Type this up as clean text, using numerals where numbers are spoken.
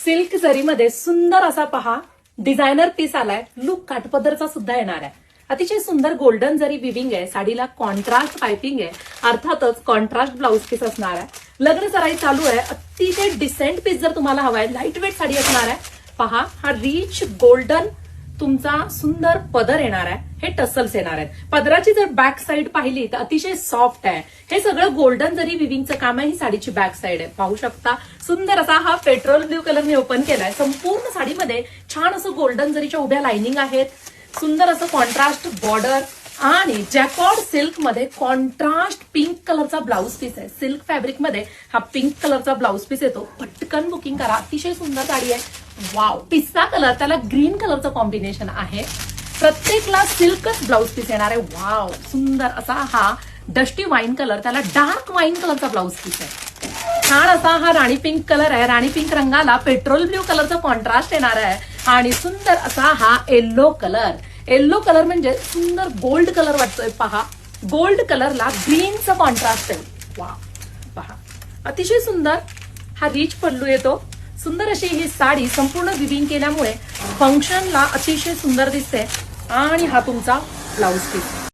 Silk जरीमध्ये सुंदर असा पहा डिझायनर पीस आलाय. लुक काठपदरचा सुद्धा येणार आहे. अतिशय सुंदर गोल्डन जरी विविंग आहे. साडीला कॉन्ट्रास्ट पायपिंग आहे. अर्थातच कॉन्ट्रास्ट ब्लाउज पीस असणार आहे. लग्न सराई चालू आहे. अतिशय डिसेंट पीस जर तुम्हाला हवा आहे, लाईट वेट साडी असणार आहे. पहा, हा रिच गोल्डन तुमचा सुंदर पदर येणार आहे. हे टसल्स येणार आहेत. पदराची जर बॅक साईड पाहिली तर अतिशय सॉफ्ट आहे. हे सगळं गोल्डन जरी विविंगचं काम आहे. ही साडीची बॅक साईड आहे. पाहू शकता सुंदर असा हा पेट्रोल ब्ल्यू कलर मी ओपन केलाय. संपूर्ण साडीमध्ये छान असं गोल्डन जरीच्या उभ्या लाइनिंग आहेत. सुंदर असं कॉन्ट्रास्ट बॉर्डर आणि जॅकॉर्ड सिल्क मध्ये कॉन्ट्रास्ट पिंक कलरचा ब्लाऊज पीस आहे. सिल्क फॅब्रिक मध्ये हा पिंक कलरचा ब्लाऊज पीस येतो. पटकन बुकिंग करा. अतिशय सुंदर साडी आहे. वाव, पिस्ता कलर त्याला ग्रीन कलरचं कॉम्बिनेशन आहे. प्रत्येकला सिल्कच ब्लाऊज पीस येणार आहे. वाव, सुंदर असा हा डस्टी वाईन कलर त्याला डार्क वाईन कलरचा ब्लाऊज पीस आहे. छान असा हा राणी पिंक कलर आहे. राणी पिंक रंगाला पेट्रोल ब्ल्यू कलरचा कॉन्ट्रास्ट येणार आहे. आणि सुंदर असा हा येल्लो कलर. येल्लो कलर म्हणजे सुंदर गोल्ड कलर वाटतोय. पहा, गोल्ड कलरला ग्रीनचा कॉन्ट्रास्ट आहे. वा, पहा, अतिशय सुंदर हा रिच पल्लू येतो. सुंदर अशी ही साडी संपूर्ण विविंग केल्यामुळे फंक्शनला अतिशय सुंदर दिसते. आणि हा तुमचा ब्लाऊज पीस.